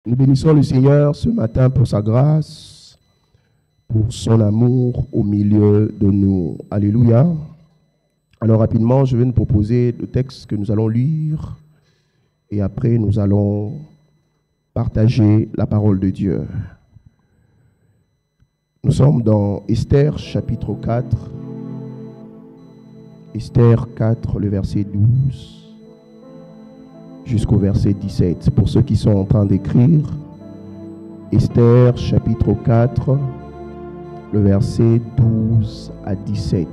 Nous bénissons le Seigneur ce matin pour sa grâce, pour son amour au milieu de nous. Alléluia. Alors rapidement, je vais nous proposer le texte que nous allons lire et après nous allons partager la parole de Dieu. Nous sommes dans Esther chapitre 4. Esther 4, le verset 12 jusqu'au verset 17. Pour ceux qui sont en train d'écrire, Esther chapitre 4, le verset 12 à 17.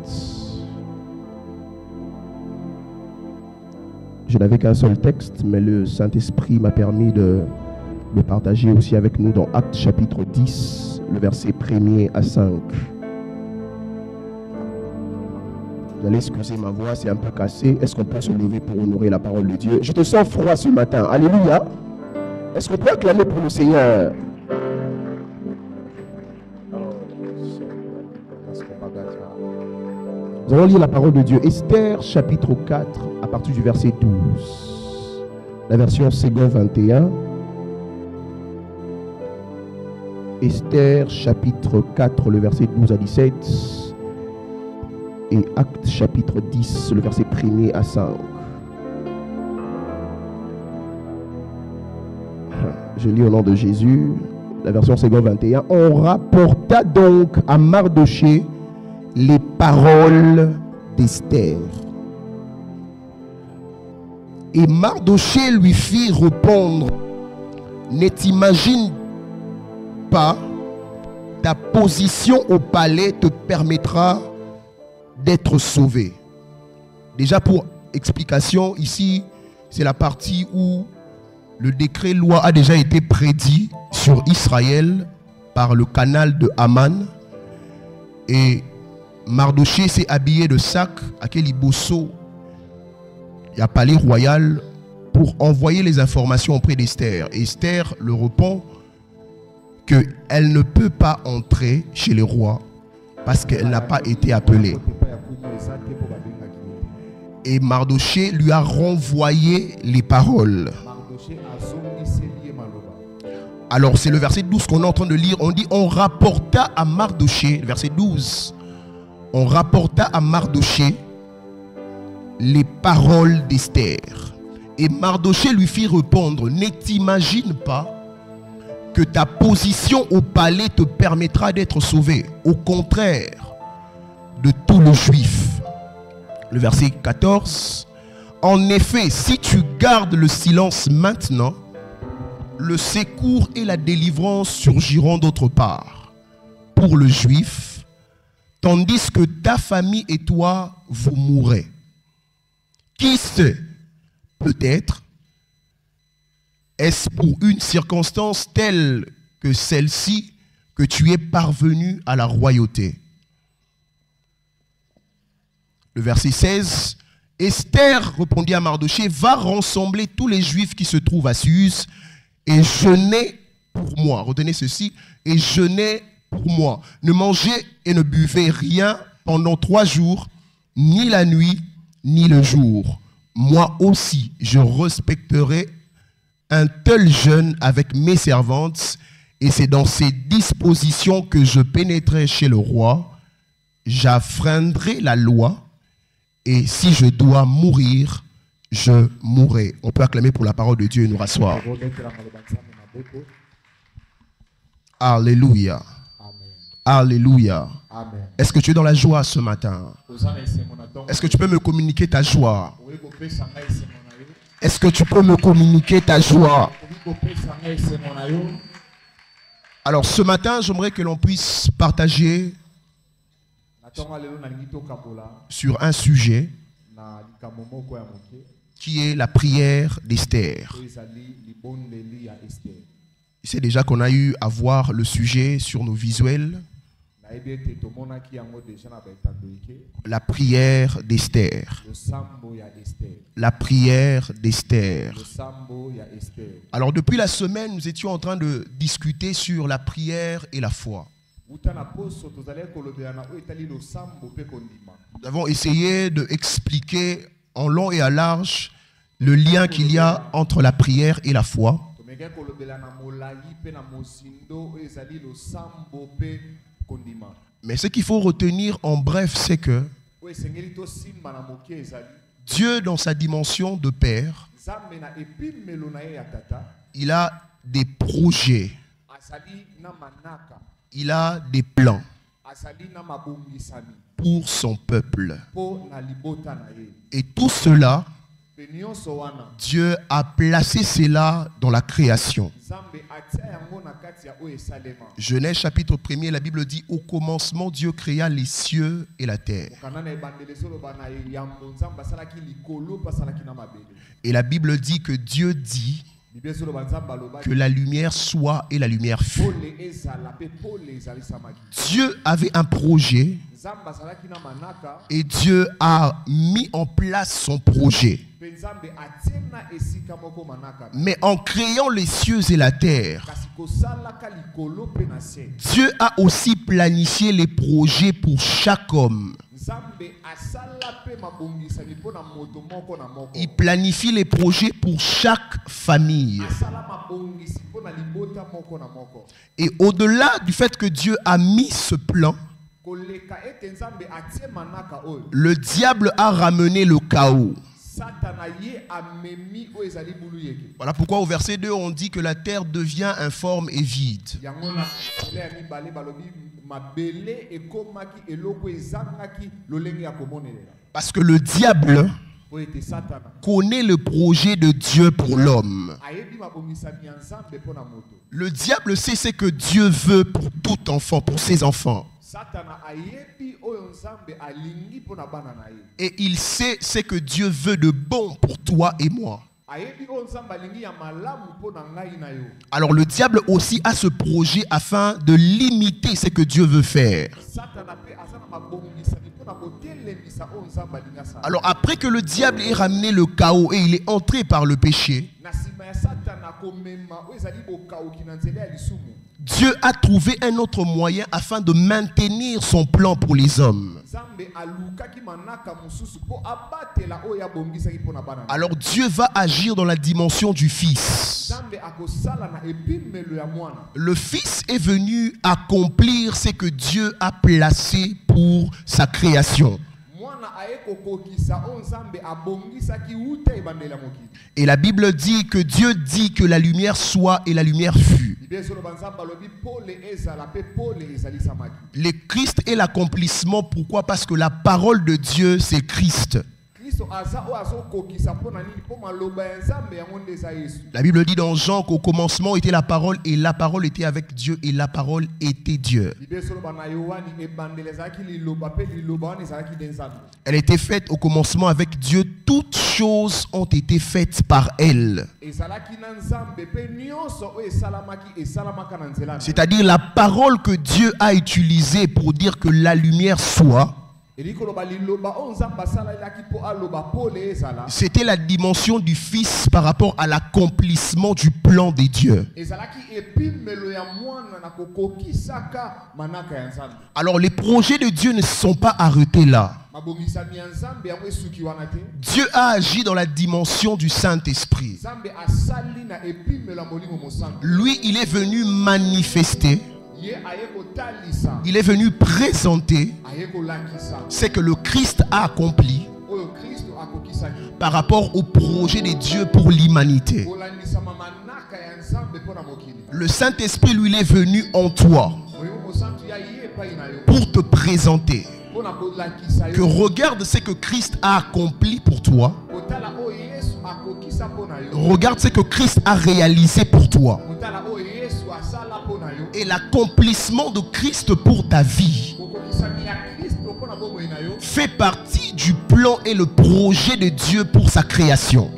Je n'avais qu'un seul texte, mais le Saint-Esprit m'a permis de le partager aussi avec nous dans Actes chapitre 10, le verset 1er à 5. Vous allez excuser ma voix, c'est un peu cassé. Est-ce qu'on peut se lever pour honorer la parole de Dieu? Je te sens froid ce matin. Alléluia. Est-ce qu'on peut acclamer pour le Seigneur? Nous allons lire la parole de Dieu. Esther chapitre 4 à partir du verset 12. La version Second 21. Esther chapitre 4, le verset 12 à 17. Et Actes chapitre 10, le verset 1er à 5. Je lis au nom de Jésus, la version Second 21. On rapporta donc à Mardochée les paroles d'Esther. Et Mardochée lui fit répondre: ne t'imagine pas, ta position au palais te permettra d'être sauvé. Déjà pour explication, ici, c'est la partie où le décret loi a déjà été prédit sur Israël par le canal de Haman. Et Mardochée s'est habillé de sac à Kelibosso, il y a palais royal, pour envoyer les informations auprès d'Esther. Esther le répond qu'elle ne peut pas entrer chez les rois parce qu'elle n'a pas été appelée. Et Mardochée lui a renvoyé les paroles. Alors c'est le verset 12 qu'on est en train de lire. On dit: on rapporta à Mardochée, le verset 12, on rapporta à Mardochée les paroles d'Esther. Et Mardochée lui fit répondre: ne t'imagine pas que ta position au palais te permettra d'être sauvé. Au contraire de tous les Juifs. Le verset 14. En effet, si tu gardes le silence maintenant, le secours et la délivrance surgiront d'autre part pour le Juif, tandis que ta famille et toi, vous mourrez. Qui sait, peut-être, est-ce pour une circonstance telle que celle-ci que tu es parvenu à la royauté? Le verset 16. Esther répondit à Mardochée: va rassembler tous les Juifs qui se trouvent à Suse et jeûnez pour moi. Retenez ceci: et jeûnez pour moi. Ne mangez et ne buvez rien pendant 3 jours, ni la nuit, ni le jour. Moi aussi, je respecterai un tel jeûne avec mes servantes, et c'est dans ces dispositions que je pénétrerai chez le roi. J'affreindrai la loi, et si je dois mourir, je mourrai. On peut acclamer pour la parole de Dieu et nous rasseoir. Alléluia. Alléluia. Est-ce que tu es dans la joie ce matin? Est-ce que tu peux me communiquer ta joie? Est-ce que tu peux me communiquer ta joie? Alors ce matin, j'aimerais que l'on puisse partager sur un sujet qui est la prière d'Esther. C'est déjà qu'on a eu à voir le sujet sur nos visuels. La prière d'Esther. La prière d'Esther. Alors depuis la semaine, nous étions en train de discuter sur la prière et la foi. Nous avons essayé d'expliquer en long et à large le lien qu'il y a entre la prière et la foi. Mais ce qu'il faut retenir en bref, c'est que Dieu, dans sa dimension de Père, il a des projets, il a des plans pour son peuple. Et tout cela, Dieu a placé cela dans la création. Genèse chapitre 1er, la Bible dit: au commencement, Dieu créa les cieux et la terre. Et la Bible dit que Dieu dit que la lumière soit et la lumière fut. Dieu avait un projet et Dieu a mis en place son projet. Mais en créant les cieux et la terre, Dieu a aussi planifié les projets pour chaque homme. Il planifie les projets pour chaque famille. Et au-delà du fait que Dieu a mis ce plan, le diable a ramené le chaos. Voilà pourquoi au verset 2 on dit que la terre devient informe et vide. Parce que le diable connaît le projet de Dieu pour l'homme. Le diable sait ce que Dieu veut pour tout enfant, pour ses enfants. Et il sait ce que Dieu veut de bon pour toi et moi. Alors le diable aussi a ce projet afin de limiter ce que Dieu veut faire. Alors après que le diable ait ramené le chaos et il est entré par le péché, Dieu a trouvé un autre moyen afin de maintenir son plan pour les hommes. Alors Dieu va agir dans la dimension du Fils. Le Fils est venu accomplir ce que Dieu a placé pour sa création. Et la Bible dit que Dieu dit que la lumière soit et la lumière fut. Le Christ est l'accomplissement. Pourquoi? Parce que la parole de Dieu, c'est Christ. La Bible dit dans Jean qu'au commencement était la parole et la parole était avec Dieu et la parole était Dieu. Elle était faite au commencement avec Dieu. Toutes choses ont été faites par elle. C'est-à-dire la parole que Dieu a utilisée pour dire que la lumière soit. C'était la dimension du Fils par rapport à l'accomplissement du plan des dieux. Alors les projets de Dieu ne se sont pas arrêtés là. Dieu a agi dans la dimension du Saint-Esprit. Lui, il est venu manifester. Il est venu présenter ce que le Christ a accompli par rapport au projet de Dieu pour l'humanité. Le Saint-Esprit, lui, il est venu en toi pour te présenter que regarde ce que Christ a accompli pour toi. Regarde ce que Christ a réalisé pour toi. Et l'accomplissement de Christ pour ta vie fait partie du plan et le projet de Dieu pour sa création.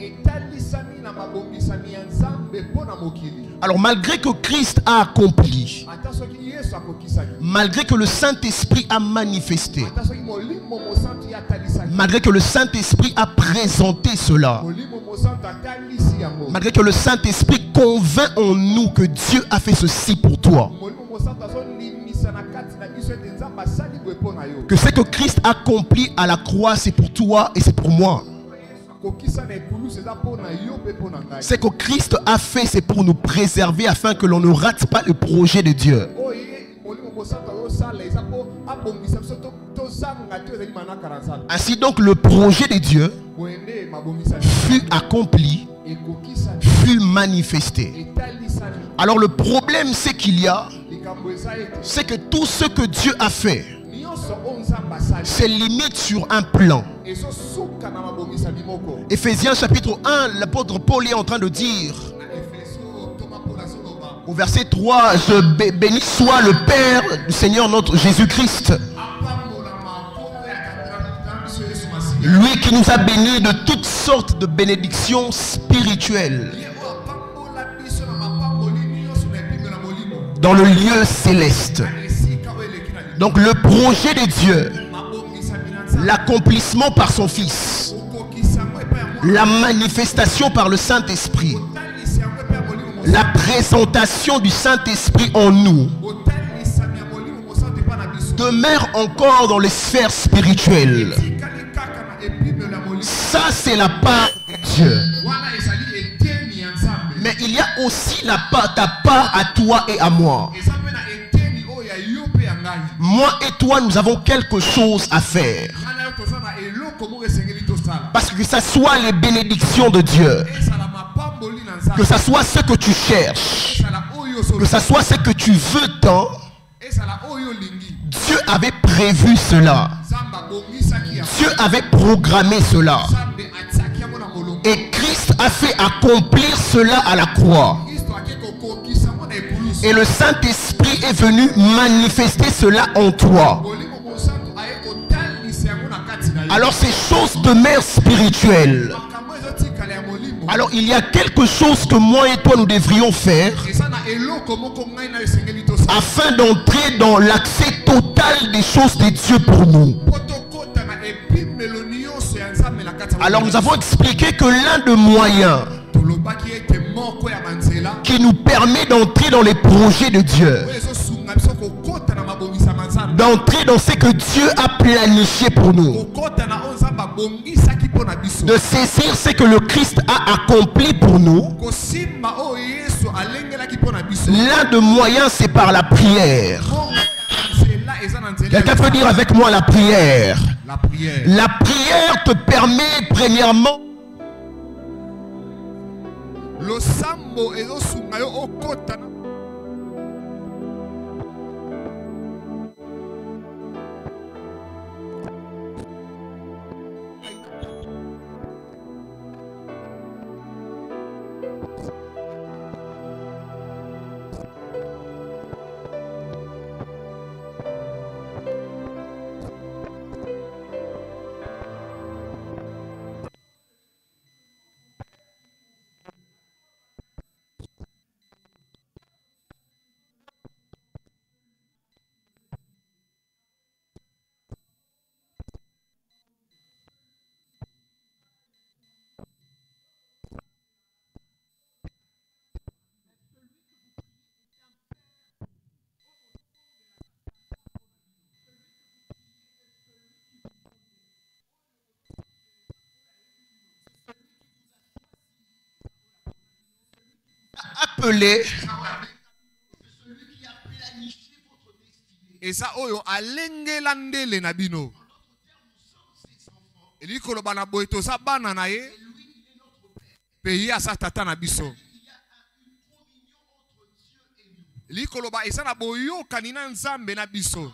Alors malgré que Christ a accompli, malgré que le Saint-Esprit a manifesté, malgré que le Saint-Esprit a présenté cela, malgré que le Saint-Esprit convainc en nous que Dieu a fait ceci pour toi, que ce que Christ accomplit à la croix, c'est pour toi et c'est pour moi. Ce que Christ a fait, c'est pour nous préserver afin que l'on ne rate pas le projet de Dieu. Ainsi donc, le projet de Dieu fut accompli, fut manifesté. Alors le problème, c'est qu'il y a, c'est que tout ce que Dieu a fait se limite sur un plan. Éphésiens chapitre 1, l'apôtre Paul est en train de dire au verset 3, je béni soit le Père du Seigneur notre Jésus-Christ, lui qui nous a bénis de toutes sortes de bénédictions spirituelles dans le lieu céleste. Donc le projet de Dieu, l'accomplissement par son Fils, la manifestation par le Saint-Esprit, la présentation du Saint-Esprit en nous demeure encore dans les sphères spirituelles. Ça, c'est la part de Dieu. Mais il y a aussi ta part à toi et à moi. Moi et toi, nous avons quelque chose à faire. Parce que ça soit les bénédictions de Dieu, que ça soit ce que tu cherches, que ça soit ce que tu veux tant, Dieu avait prévu cela. Dieu avait programmé cela. Et Christ a fait accomplir cela à la croix. Et le Saint-Esprit est venu manifester cela en toi. Alors ces choses demeurent spirituelles. Alors il y a quelque chose que moi et toi nous devrions faire afin d'entrer dans l'accès total des choses de Dieu pour nous. Alors nous avons expliqué que l'un des moyens qui nous permet d'entrer dans les projets de Dieu, d'entrer dans ce que Dieu a planifié pour nous, de saisir ce que le Christ a accompli pour nous, l'un des moyens, c'est par la prière. Quelqu'un peut dire avec moi la prière. La prière te permet premièrement appeler et ça oyo alengela ndele na bino elikolo bana boito sa bana na ye pays asa tata na biso elikolo ba esa na boyo kanina nzambe na biso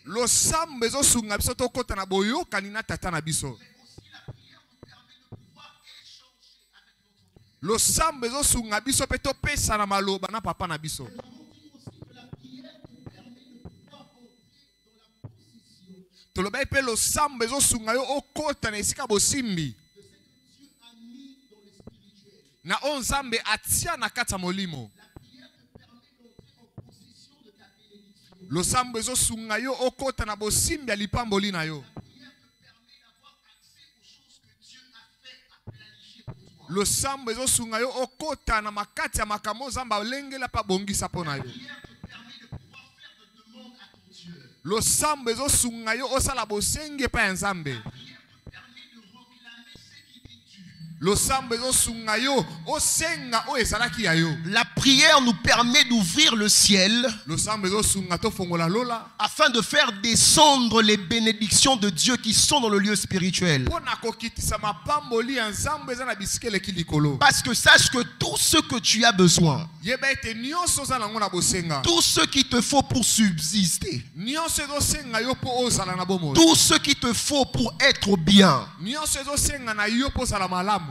lo sambe zo sunga biso to kota na boyo kanina tata na biso lo sambe zo sunga biso pe to pesa na maloba na papa na biso. Toloba pe lo sambe zo sunga yo okota na esika bosimbi. Na on zambe atia na kata molimo. Lo sambe zo sunga yo okota na bosimbi alipamboli na yo. Le sambe zo sunga yo okota na makati ya makamo zamba lengela pa bongisa pona yo. losambo ezosunga yo osala bosenge pa ya nzambe. La prière nous permet d'ouvrir le ciel afin de faire descendre les bénédictions de Dieu qui sont dans le lieu spirituel. Parce que sache que tout ce que tu as besoin, tout ce qu'il te faut pour subsister, tout ce qu'il te faut pour être bien,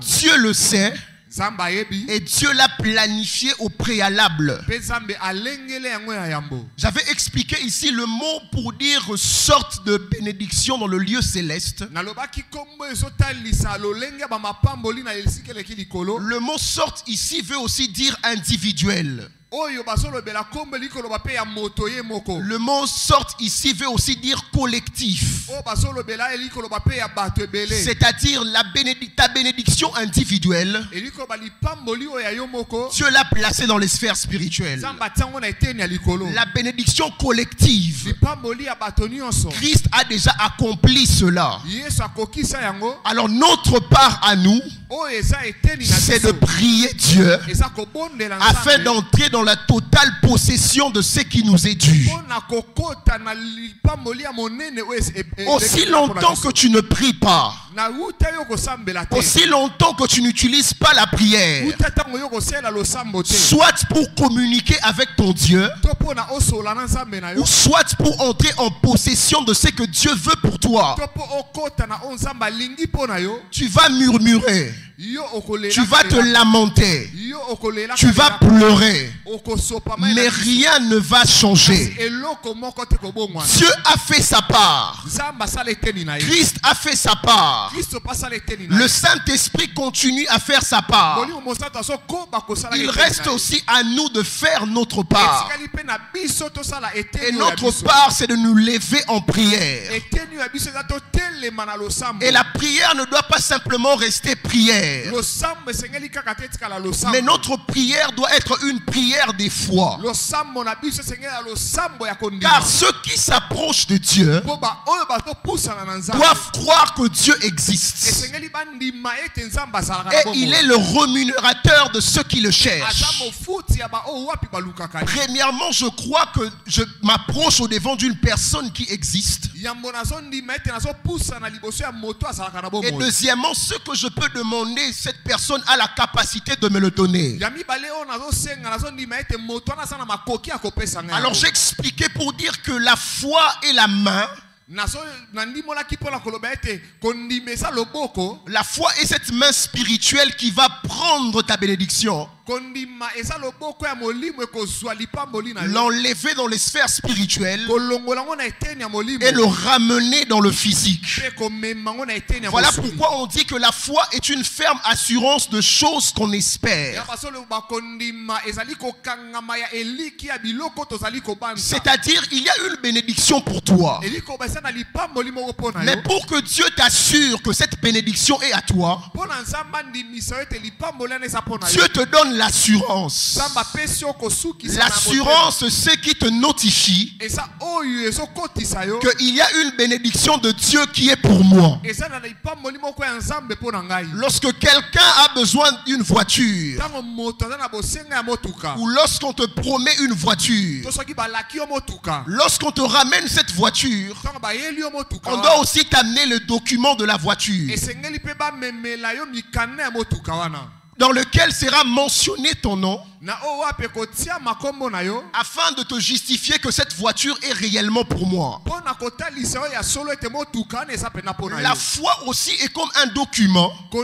Dieu le sait et Dieu l'a planifié au préalable. J'avais expliqué ici le mot pour dire sorte de bénédiction dans le lieu céleste. Le mot sorte ici veut aussi dire individuel. Le mot sorte ici veut aussi dire collectif. C'est-à-dire ta bénédiction individuelle, Dieu l'a placée dans les sphères spirituelles. La bénédiction collective, Christ a déjà accompli cela. Alors notre part à nous, c'est de prier Dieu afin d'entrer dans la totale possession de ce qui nous est dû. Aussi longtemps que tu ne pries pas, aussi longtemps que tu n'utilises pas la prière, soit pour communiquer avec ton Dieu, ou soit pour entrer en possession de ce que Dieu veut pour toi, tu vas murmurer, tu vas te lamenter, tu vas pleurer, mais rien ne va changer. Dieu a fait sa part, Christ a fait sa part, le Saint-Esprit continue à faire sa part. Il reste aussi à nous de faire notre part. Et notre part, c'est de nous lever en prière. Et la prière ne doit pas simplement rester prière, mais notre prière doit être une prière des foi. Car ceux qui s'approchent de Dieu doivent croire que Dieu existe. Et il est le rémunérateur de ceux qui le cherchent. Premièrement, je crois que je m'approche au devant d'une personne qui existe. Et deuxièmement, ce que je peux demander, cette personne a la capacité de me le donner. Alors j'ai expliqué pour dire que la foi et la main, la foi est cette main spirituelle qui va prendre ta bénédiction, l'enlever dans les sphères spirituelles et le ramener dans le physique. Voilà pourquoi on dit que la foi est une ferme assurance de choses qu'on espère. C'est-à-dire il y a une bénédiction pour toi, mais pour que Dieu t'assure que cette bénédiction est à toi, Dieu te donne l'assurance. L'assurance, c'est qui te notifie qu'il y a une bénédiction de Dieu qui est pour moi. Lorsque quelqu'un a besoin d'une voiture, ou lorsqu'on te promet une voiture, lorsqu'on te ramène cette voiture, on doit aussi t'amener le document de la voiture dans lequel sera mentionné ton nom, afin de te justifier que cette voiture est réellement pour moi. La foi aussi est comme un document qui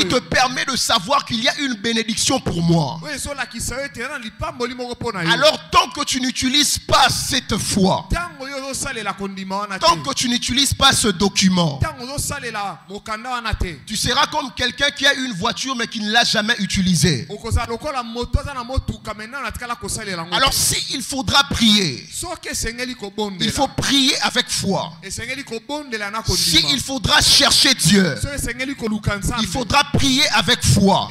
te permet de savoir qu'il y a une bénédiction pour moi. Alors tant que tu n'utilises pas cette foi, tant que tu n'utilises pas ce document, tu seras comme quelqu'un qui a une voiture mais qui ne l'a jamais utiliser. Alors s'il faudra prier, il faut prier avec foi. S'il faudra chercher Dieu, il faudra prier avec foi.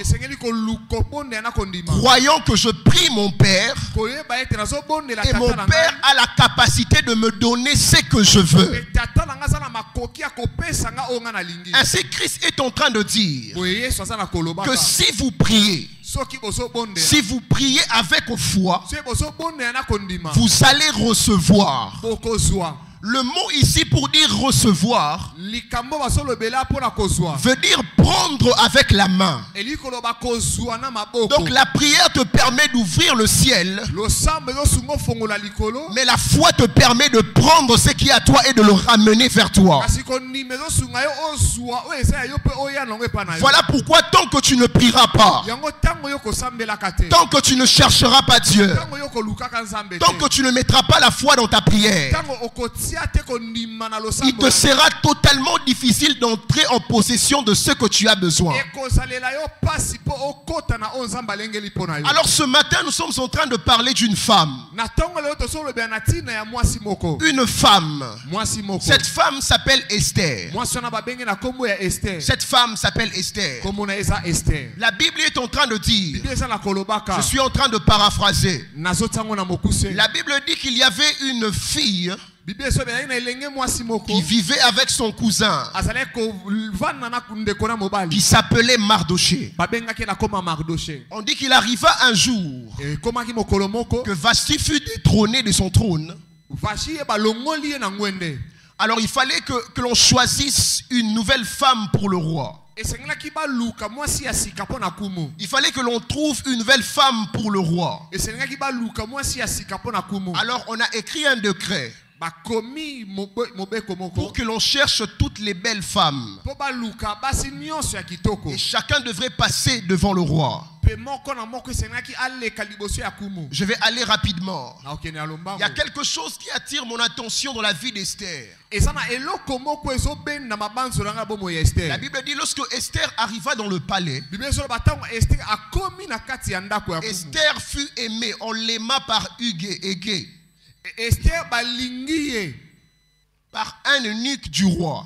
Croyant que je prie mon Père, et mon Père a la capacité de me donner ce que je veux. Ainsi Christ est en train de dire que si vous priez avec foi, vous allez recevoir. Le mot ici pour dire recevoir veut dire prendre avec la main. Donc la prière te permet d'ouvrir le ciel, mais la foi te permet de prendre ce qui est à toi et de le ramener vers toi. Voilà pourquoi tant que tu ne prieras pas, tant que tu ne chercheras pas Dieu, tant que tu ne mettras pas la foi dans ta prière, il te sera totalement difficile d'entrer en possession de ce que tu as besoin. Alors ce matin, nous sommes en train de parler d'une femme. Une femme. Cette femme s'appelle Esther. Cette femme s'appelle Esther. La Bible est en train de dire, je suis en train de paraphraser. La Bible dit qu'il y avait une fille qui vivait avec son cousin qui s'appelait Mardoché. On dit qu'il arriva un jour que Vashti fut détrônée de son trône. Alors il fallait que l'on choisisse une nouvelle femme pour le roi. Il fallait que l'on trouve une nouvelle femme pour le roi. Alors on a écrit un décret pour que l'on cherche toutes les belles femmes. Et chacun devrait passer devant le roi. Je vais aller rapidement. Il y a quelque chose qui attire mon attention dans la vie d'Esther. La Bible dit lorsque Esther arriva dans le palais, Esther fut aimée. On l'aima par Hégé, par un eunuque du roi.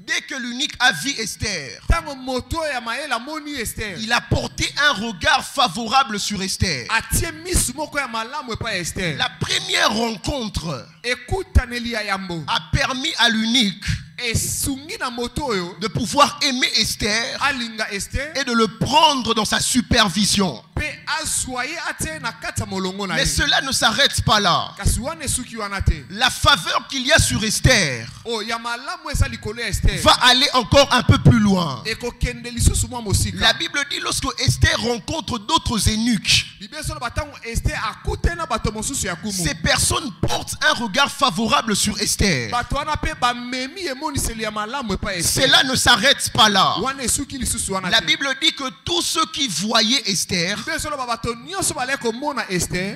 Dès que l'eunuque a vu Esther, il a porté un regard favorable sur Esther. La première rencontre a permis à l'eunuque de pouvoir aimer Esther et de le prendre dans sa supervision. Mais cela ne s'arrête pas là. La faveur qu'il y a sur Esther va aller encore un peu plus loin. La Bible dit lorsque Esther rencontre d'autres eunuques, ces personnes portent un regard favorable sur Esther. Cela ne s'arrête pas là. La Bible dit que tous ceux qui voyaient Esther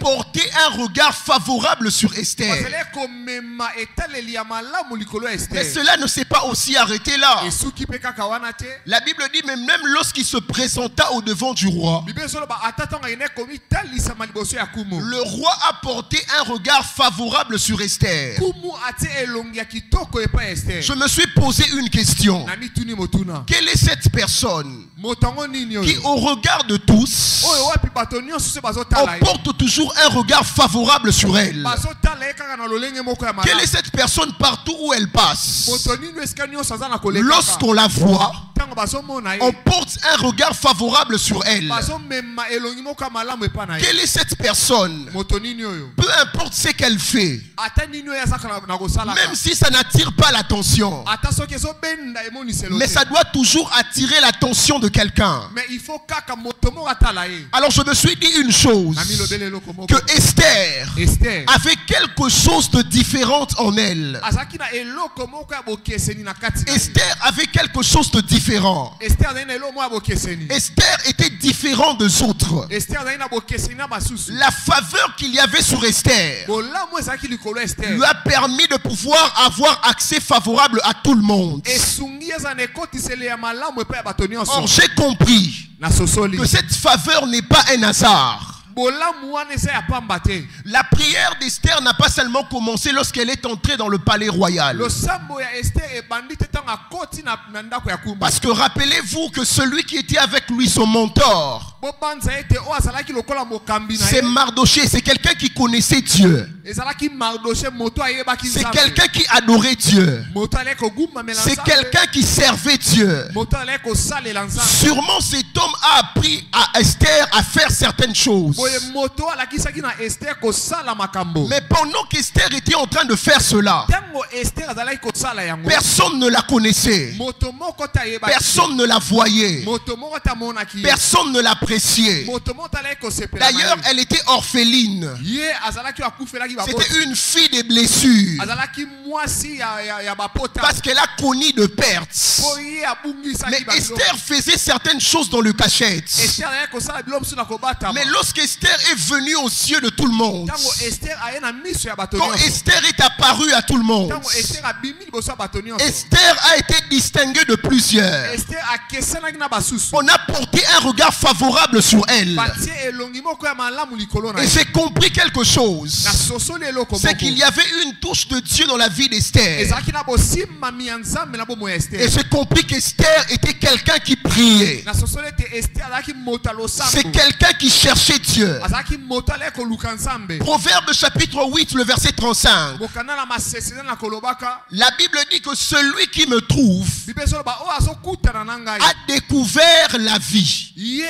portaient un regard favorable sur Esther. Mais cela ne s'est pas aussi arrêté là. La Bible dit même lorsqu'il se présenta au devant du roi, le roi a porté un regard favorable sur Esther. Je me suis posé une question. Quelle est cette personne qui au regard de tous on porte toujours un regard favorable sur elle? Quelle est cette personne partout où elle passe? Lorsqu'on la voit, on porte un regard favorable sur elle. Quelle est cette personne? Peu importe ce qu'elle fait, même si ça n'attire pas l'attention, mais ça doit toujours attirer l'attention de quelqu'un. Alors je me suis dit une chose, que Esther avait quelque chose de différent en elle. Esther avait quelque chose de différent. différent. Esther était différent des autres. La faveur qu'il y avait sur Esther lui a permis de pouvoir avoir accès favorable à tout le monde. Or, j'ai compris que cette faveur n'est pas un hasard. La prière d'Esther n'a pas seulement commencé lorsqu'elle est entrée dans le palais royal. Parce que rappelez-vous que celui qui était avec lui, son mentor, c'est Mardoché, c'est quelqu'un qui connaissait Dieu. C'est quelqu'un qui adorait Dieu. C'est quelqu'un qui servait Dieu. Sûrement cet homme a appris à Esther à faire certaines choses. Mais pendant qu'Esther était en train de faire cela, personne ne la connaissait. Personne ne la voyait. Personne ne l'appréciait. D'ailleurs, elle était orpheline. C'était une fille des blessures. Parce qu'elle a connu de pertes. Mais Esther faisait certaines choses dans le cachette. Mais lorsqu'Esther est venue aux yeux de tout le monde, quand Esther est apparue à tout le monde, Esther a été distinguée de plusieurs. On a porté un regard favorable sur elle. Et j'ai compris quelque chose. C'est qu'il y avait une touche de Dieu dans la vie d'Esther. Et j'ai compris qu'Esther était quelqu'un qui priait. C'est quelqu'un qui cherchait Dieu. Proverbe chapitre 8, le verset 35. La Bible dit que celui qui me trouve a découvert la vie. Et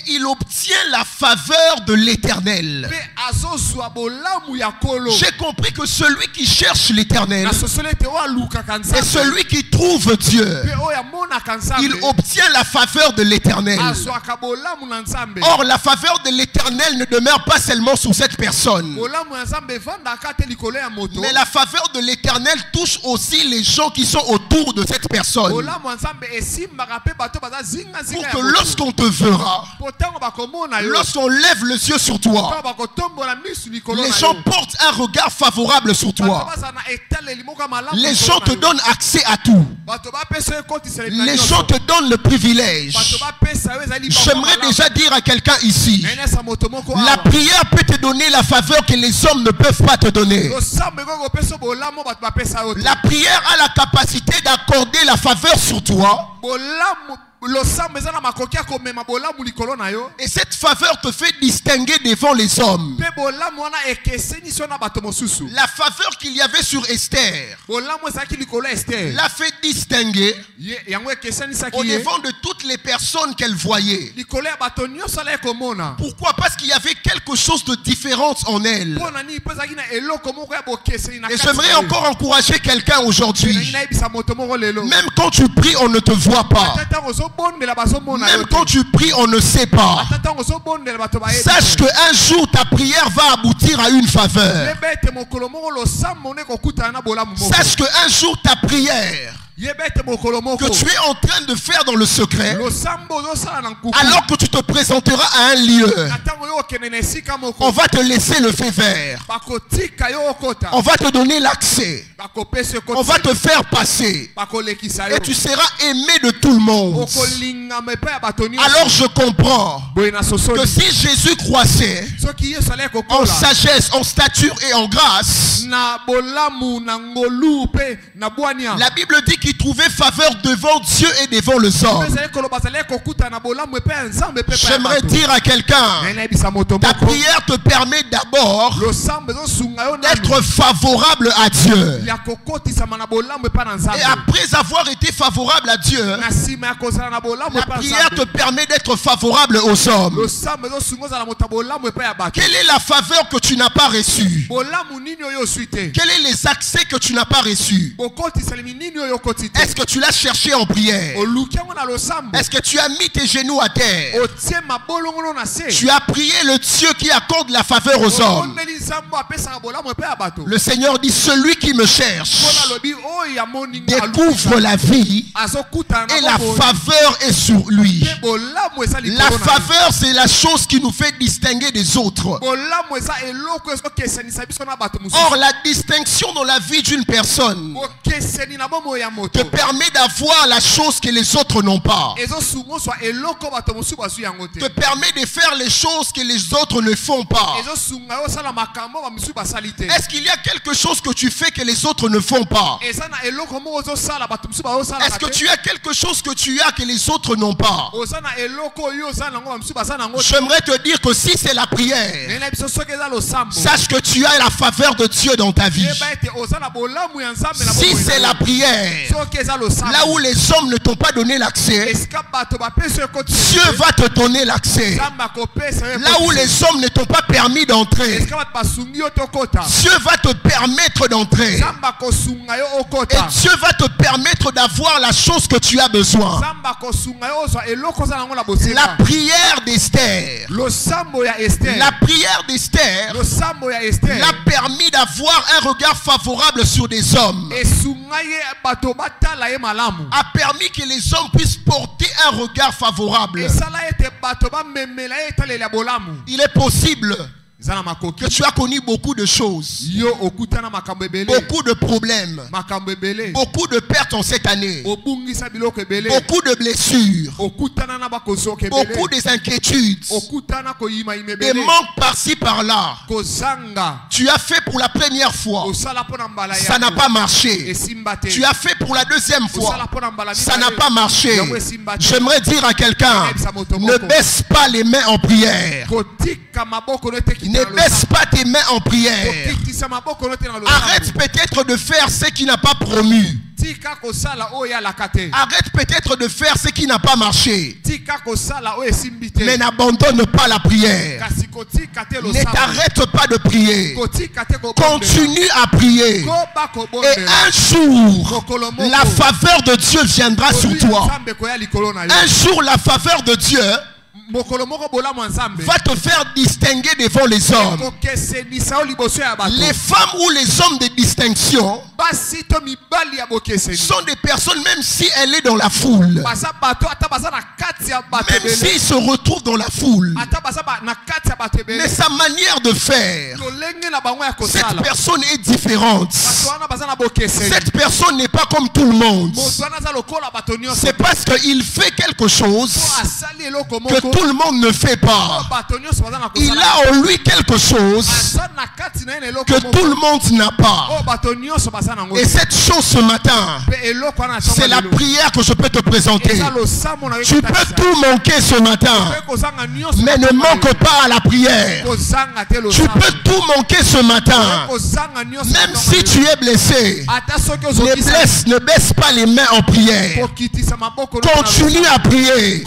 il obtient la faveur de l'Éternel. J'ai compris que celui qui cherche l'Éternel et celui qui trouve Dieu, il obtient la faveur de l'Éternel. Or, la faveur de l'Éternel ne demeure pas seulement sur cette personne, mais la faveur de l'Éternel touche aussi les gens qui sont autour de cette personne. Pour que lorsqu'on te verra, lorsqu'on lève les yeux sur toi, les gens portent un regard favorable sur toi. Les gens te donnent accès à tout. Les gens te donnent le privilège. J'aimerais déjà dire à quelqu'un ici, la prière peut te donner la faveur que les hommes ne peuvent pas te donner. La prière a la capacité d'accorder la faveur sur toi. Et cette faveur te fait distinguer devant les hommes. La faveur qu'il y avait sur Esther l'a fait distinguer au devant de toutes les personnes qu'elle voyait. Pourquoi? Parce qu'il y avait quelque chose de différent en elle. Et j'aimerais encore encourager quelqu'un aujourd'hui. Même quand tu pries, on ne te voit pas. Même quand tu pries, on ne sait pas. Sache qu'un jour ta prière va aboutir à une faveur. Sache qu'un jour ta prière que tu es en train de faire dans le secret, alors que tu te présenteras à un lieu, on va te laisser le feu vert. On va te donner l'accès. On va te faire passer. Et tu seras aimé de tout le monde. Alors je comprends que si Jésus croissait en sagesse, en stature et en grâce, la Bible dit qu'il trouvait faveur devant Dieu et devant les hommes. J'aimerais dire à quelqu'un, ta prière te permet d'abord d'être favorable à Dieu. Et après avoir été favorable à Dieu, la prière te permet d'être favorable aux hommes. Quelle est la faveur que tu n'as pas reçue? Quels sont les accès que tu n'as pas reçus? Est-ce que tu l'as cherché en prière? Est-ce que tu as mis tes genoux à terre? Tu as prié le Dieu qui accorde la faveur aux hommes. Le Seigneur dit, celui qui me cherche découvre la vie et la faveur est sur lui. La faveur, c'est la chose qui nous fait distinguer des autres. Or, la distinction dans la vie d'une personne te permet d'avoir la chose que les autres n'ont pas. Te permet de faire les choses que les autres ne font pas. Est-ce qu'il y a quelque chose que tu fais que les autres ne font pas? Est-ce que tu as quelque chose que tu as que les autres n'ont pas? J'aimerais te dire que si c'est la prière, sache que tu as la faveur de Dieu dans ta vie. Si c'est la prière, là où les hommes ne t'ont pas donné l'accès, Dieu va te donner l'accès. Là où les hommes ne t'ont pas permis d'entrer, Dieu va te permettre d'entrer. Et Dieu va te permettre d'avoir la chose que tu as besoin. La prière d'Esther. La prière d'Esther l'a permis d'avoir un regard favorable sur des hommes. A permis que les hommes puissent porter un regard favorable. Il est possible que tu as connu beaucoup de choses, beaucoup de problèmes, beaucoup de pertes en cette année, beaucoup de blessures, beaucoup d'inquiétudes, des manques par-ci par-là. Tu as fait pour la première fois, ça n'a pas marché. Tu as fait pour la deuxième fois, ça n'a pas marché. J'aimerais dire à quelqu'un, ne baisse pas les mains en prière. Ne baisse pas tes mains en prière. Arrête peut-être de faire ce qui n'a pas promu. Arrête peut-être de faire ce qui n'a pas marché. Mais n'abandonne pas la prière. Ne t'arrête pas de prier. Continue à prier. Et un jour, la faveur de Dieu viendra sur toi. Un jour, la faveur de Dieu va te faire distinguer devant les hommes. Les femmes ou les hommes de distinction sont des personnes, même si elle est dans la foule, même s'il se retrouve dans la foule, mais sa manière de faire, cette personne est différente. Cette personne n'est pas comme tout le monde. C'est parce qu'il fait quelque chose que tout le monde ne fait pas. Il a en lui quelque chose que tout le monde n'a pas. Et cette chose ce matin, c'est la prière que je peux te présenter. Tu peux tout manquer ce matin, mais ne manque pas à la prière. Tu peux tout manquer ce matin, même si tu es blessé. Ne baisse pas les mains en prière. Continue à prier,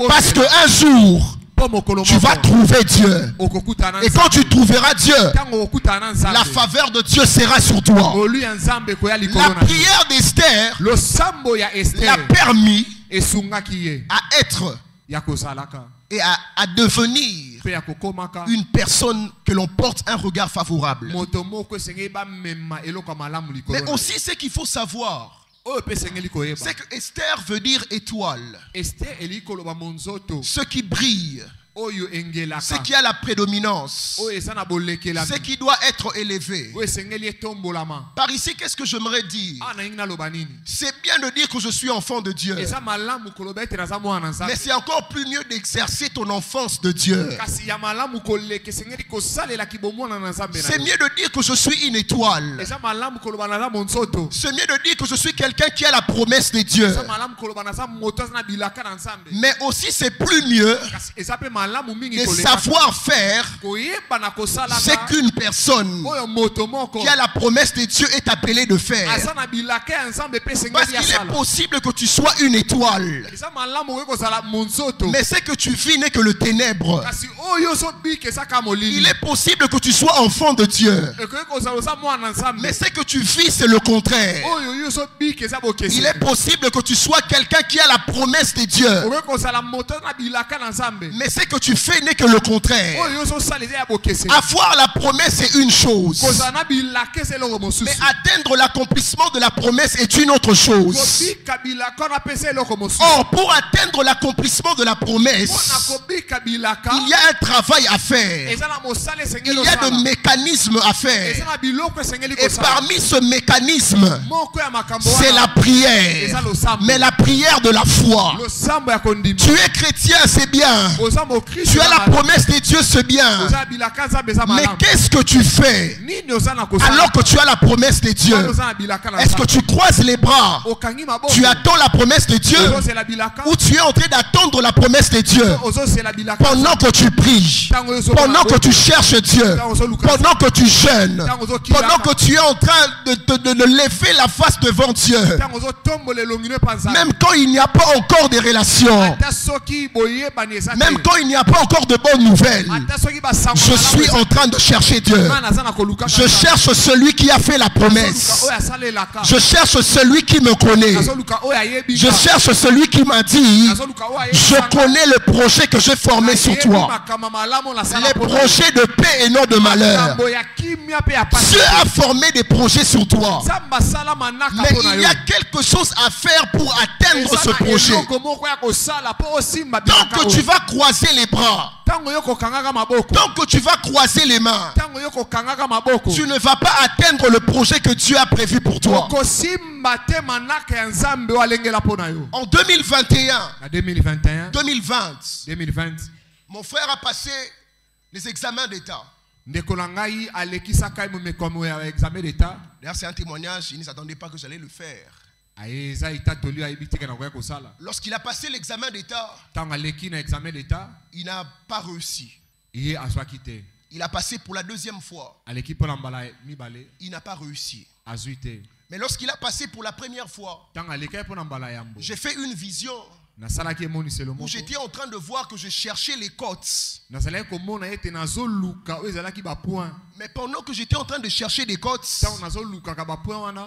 parce qu'un jour tu vas trouver Dieu. Et quand tu trouveras Dieu, la faveur de Dieu sera sur toi. La prière d'Esther l'a permis à être et à devenir une personne que l'on porte un regard favorable. Mais aussi ce qu'il faut savoir, c'est que Esther veut dire étoile. Ce qui brille, ce qui a la prédominance, ce qui doit être élevé. Par ici, qu'est-ce que j'aimerais dire? C'est bien de dire que je suis enfant de Dieu, mais c'est encore plus mieux d'exercer ton enfance de Dieu. C'est mieux de dire que je suis une étoile. C'est mieux de dire que je suis quelqu'un qui a la promesse de Dieu. Mais aussi c'est plus mieux de savoir-faire, c'est qu'une personne qui a la promesse de Dieu est appelée de faire. Parce qu'il est possible que tu sois une étoile, mais ce que tu vis n'est que le ténèbre. Il est possible que tu sois enfant de Dieu, mais ce que tu vis c'est le contraire. Il est possible que tu sois quelqu'un qui a la promesse de Dieu, mais ce que tu fais n'est que le contraire. Avoir la promesse est une chose, mais atteindre l'accomplissement de la promesse est une autre chose. Or, pour atteindre l'accomplissement de la promesse, il y a un travail à faire. Il y a des mécanismes à faire. Et parmi ce mécanisme, c'est la prière. Mais la prière de la foi. Tu es chrétien, c'est bien. Tu as la promesse de Dieu, c'est bien. Mais qu'est-ce que tu fais alors que tu as la promesse de Dieu? Est-ce que tu croises les bras? Tu attends la promesse de Dieu? Ou tu es en train d'attendre la promesse de Dieu pendant que tu pries, pendant que tu cherches Dieu, pendant que tu jeûnes, pendant que tu es en train de lever la face devant Dieu, même quand il n'y a pas encore de relations, même quand il n'y a pas encore de bonnes nouvelles, je suis en train de chercher Dieu. Je cherche celui qui a fait la promesse. Je cherche celui qui me connaît. Je cherche celui qui m'a dit: je connais le projet que j'ai formé sur toi, les projets de paix et non de malheur. Dieu a formé des projets sur toi, mais il y a quelque chose à faire pour atteindre ce projet. Tant que tu vas croiser les bras, tant que tu vas croiser les mains, tu ne vas pas atteindre le projet que Dieu a prévu pour toi. En 2020, mon frère a passé les examens d'État. D'ailleurs, c'est un témoignage, il ne s'attendait pas que j'allais le faire. Lorsqu'il a passé l'examen d'État, il n'a pas réussi. Il a passé pour la deuxième fois. Il n'a pas réussi. Mais lorsqu'il a passé pour la première fois, j'ai fait une vision où j'étais en train de voir que je cherchais les cotes. Mais pendant que j'étais en train de chercher des cotes,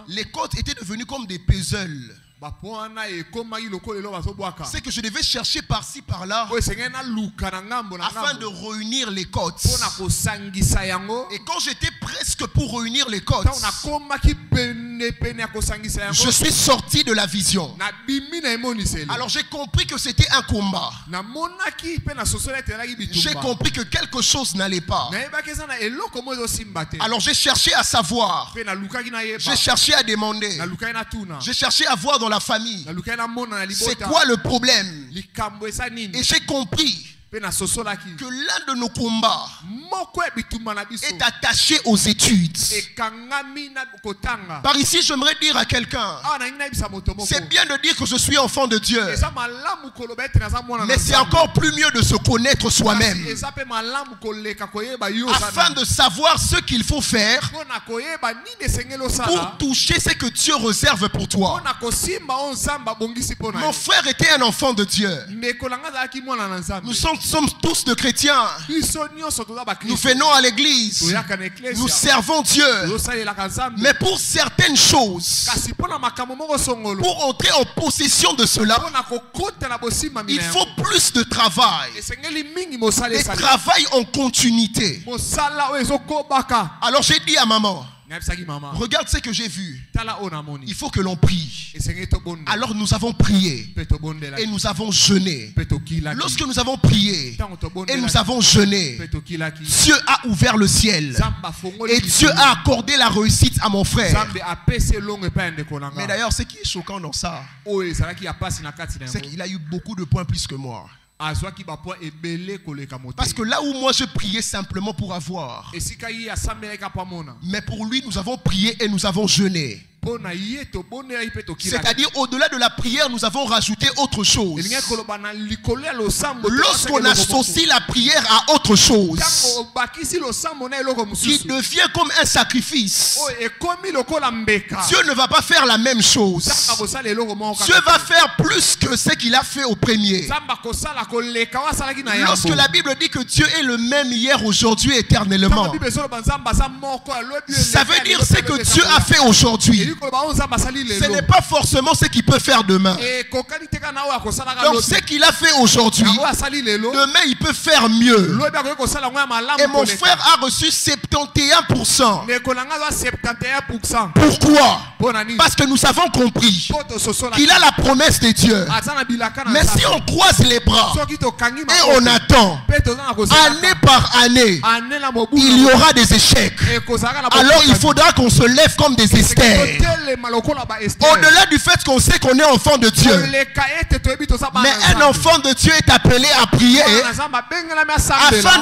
les cotes étaient devenues comme des puzzles. C'est que je devais chercher par-ci par-là afin de réunir les cotes. Et quand j'étais presque pour réunir les cotes, je suis sorti de la vision. Alors j'ai compris que c'était un combat. J'ai compris que quelque chose n'allait pas. Alors j'ai cherché à savoir. J'ai cherché à demander. J'ai cherché à voir dans la famille c'est quoi le problème. Et j'ai compris que l'un de nos combats est attaché aux études. Par ici, j'aimerais dire à quelqu'un, c'est bien de dire que je suis enfant de Dieu, mais c'est encore plus mieux de se connaître soi-même afin de savoir ce qu'il faut faire pour toucher ce que Dieu réserve pour toi. Mon frère était un enfant de Dieu. Nous sommes tous de chrétiens. Nous venons à l'église. Nous servons Dieu. Mais pour certaines choses, pour entrer en possession de cela, il faut plus de travail. Et travail en continuité. Alors j'ai dit à maman, regarde ce que j'ai vu. Il faut que l'on prie. Alors nous avons prié et nous avons jeûné. Lorsque nous avons prié et nous avons jeûné, Dieu a ouvert le ciel et Dieu a accordé la réussite à mon frère. Mais d'ailleurs, ce qui est choquant dans ça, c'est qu'il a eu beaucoup de points plus que moi. Parce que là où moi je priais simplement pour avoir, mais pour lui nous avons prié et nous avons jeûné. C'est-à-dire, au-delà de la prière, nous avons rajouté autre chose. Lorsqu'on associe la prière à autre chose, qui devient comme un sacrifice, Dieu ne va pas faire la même chose. Dieu va faire plus que ce qu'il a fait au premier. Lorsque la Bible dit que Dieu est le même hier, aujourd'hui, éternellement, ça veut dire ce que Dieu a fait aujourd'hui. Ce n'est pas forcément ce qu'il peut faire demain. Donc ce qu'il a fait aujourd'hui, demain il peut faire mieux. Et mon frère a reçu 71%. Pourquoi? Parce que nous avons compris qu'il a la promesse de Dieu. Mais si on croise les bras et on attend, année par année, il y aura des échecs. Alors il faudra qu'on se lève comme des Esther. Au-delà du fait qu'on sait qu'on est enfant de Dieu, mais un enfant de Dieu est appelé à prier afin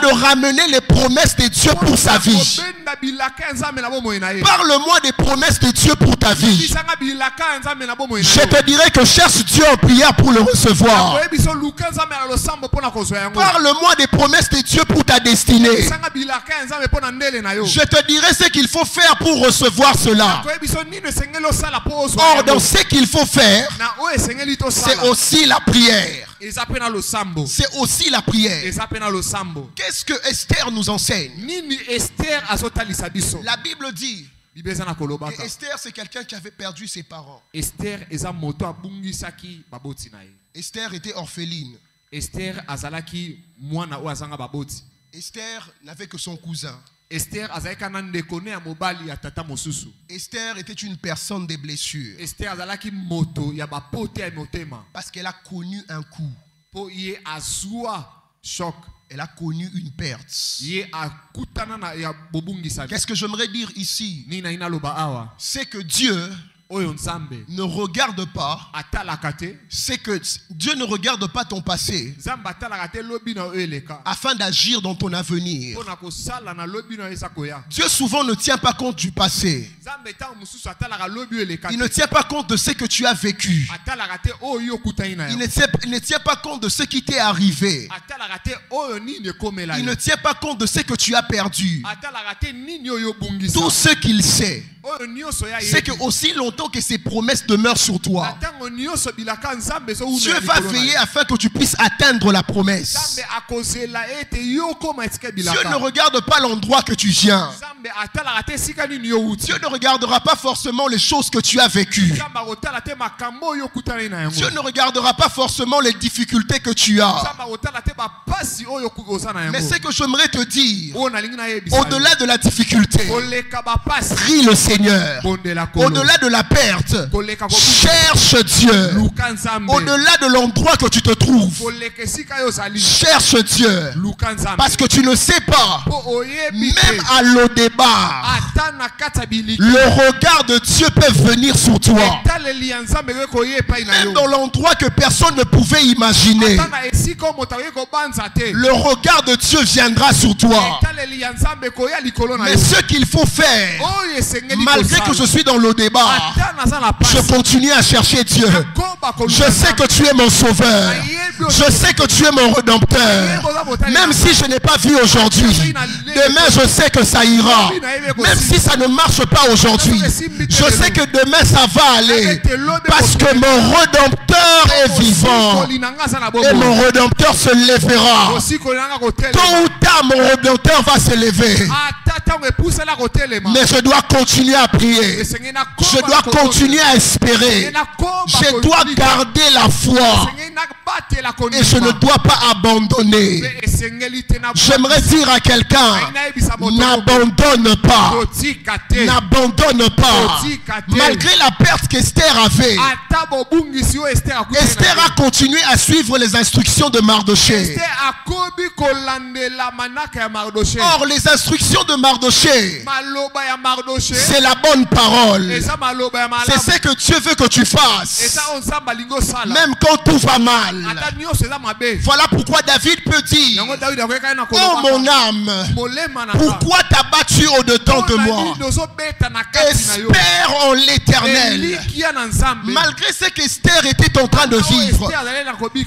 de ramener les promesses de Dieu pour sa vie. Parle-moi des promesses de Dieu pour ta vie. Je te dirai que cherche Dieu en prière pour le recevoir. Parle-moi des promesses de Dieu pour ta destinée. Je te dirai ce qu'il faut faire pour recevoir cela. Or, dans ce qu'il faut faire, c'est aussi la prière. C'est aussi la prière. Qu'est-ce que Esther nous enseigne? La Bible dit, et Esther, c'est quelqu'un qui avait perdu ses parents. Esther était orpheline. Esther n'avait que son cousin. Esther était une personne des blessures. Parce qu'elle a connu un coup. Elle a connu une perte. Qu'est-ce que j'aimerais dire ici? C'est que Dieu ne regarde pas, c'est que Dieu ne regarde pas ton passé afin d'agir dans ton avenir. Dieu souvent ne tient pas compte du passé. Il ne tient pas compte de ce que tu as vécu. Il ne tient pas compte de ce qui t'est arrivé. Il ne tient pas compte de ce que tu as perdu. Tout ce qu'il sait, c'est que aussi longtemps que ses promesses demeurent sur toi, Dieu va veiller afin que tu puisses atteindre la promesse. Dieu ne regarde pas l'endroit que tu viens. Dieu ne regardera pas forcément les choses que tu as vécues. Dieu ne regardera pas forcément les difficultés que tu as. Mais ce que j'aimerais te dire, au-delà de la difficulté, prie le Seigneur. Au-delà de la perte, cherche Dieu. Au-delà de l'endroit que tu te trouves, cherche Dieu. Parce que tu ne sais pas, même à l'au-débat, le regard de Dieu peut venir sur toi. Même dans l'endroit que personne ne pouvait imaginer, le regard de Dieu viendra sur toi. Mais ce qu'il faut faire, malgré que je suis dans le débat, je continue à chercher Dieu. Je sais que tu es mon sauveur. Je sais que tu es mon rédempteur. Même si je n'ai pas vu aujourd'hui, demain je sais que ça ira. Même si ça ne marche pas aujourd'hui, je sais que demain ça va aller. Parce que mon rédempteur est vivant. Et mon rédempteur se lèvera. Tôt ou tard mon rédempteur va se lever. Mais je dois continuer à prier. Je dois continuer à espérer. Je dois garder la foi. Et je ne dois pas abandonner. J'aimerais dire à quelqu'un, n'abandonne pas. N'abandonne pas. Malgré la perte qu'Esther avait, Esther a continué à suivre les instructions de Mardoché. Or, les instructions de Mardoché, c'est la bonne parole. C'est ce que Dieu veut que tu fasses. Même quand tout va mal. Voilà pourquoi David peut dire: oh mon âme, pourquoi t'as battu au-dedans de moi? Espère en l'Éternel. Malgré ce qu'Esther était en train de vivre,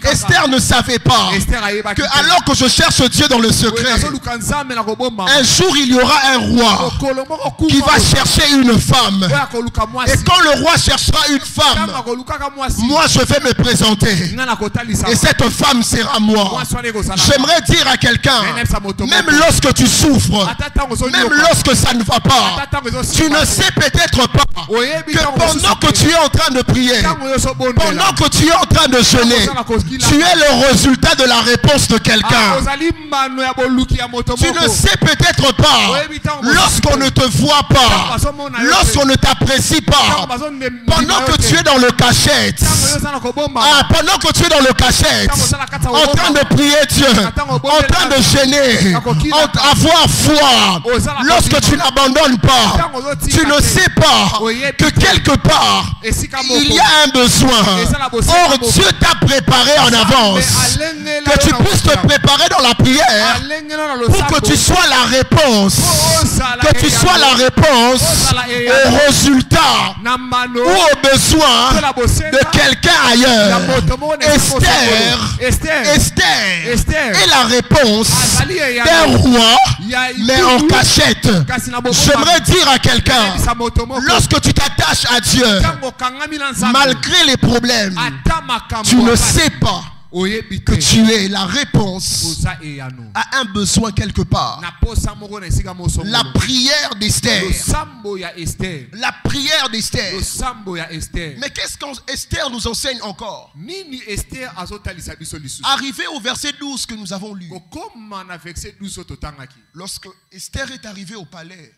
Esther ne savait pas que alors que je cherche Dieu dans le secret, un jour il y aura un roi qui va chercher une femme. Et quand le roi cherchera une femme, moi je vais me présenter. Et cette femme sera moi. J'aimerais dire à quelqu'un, même lorsque tu souffres, même lorsque ça ne va pas, tu ne sais peut-être pas que pendant que tu es en train de prier, pendant que tu es en train de jeûner, tu es le résultat de la réponse de quelqu'un. Tu ne sais peut-être pas, lorsqu'on ne te voit pas, lorsqu'on ne t'apprécie pas, pendant que tu es dans le cachette, pendant que tu es dans le cachette, en train de prier Dieu, en train de jeûner, avoir foi, lorsque tu n'abandonnes pas, tu ne sais pas que quelque part il y a un besoin. Or Dieu t'a préparé en avance, que tu puisses te préparer dans la prière pour que tu sois la réponse, que tu sois la réponse au résultat ou au besoin de quelqu'un ailleurs. Esther est la réponse d'un roi, mais en cachette. J'aimerais dire à quelqu'un, lorsque tu t'attaches à Dieu, malgré les problèmes, tu ne sais pas que tu es la réponse à un besoin quelque part. La prière d'Esther. La prière d'Esther. Mais qu'est-ce qu'Esther nous enseigne encore? Arrivé au verset 12 que nous avons lu. Lorsque Esther est arrivée au palais,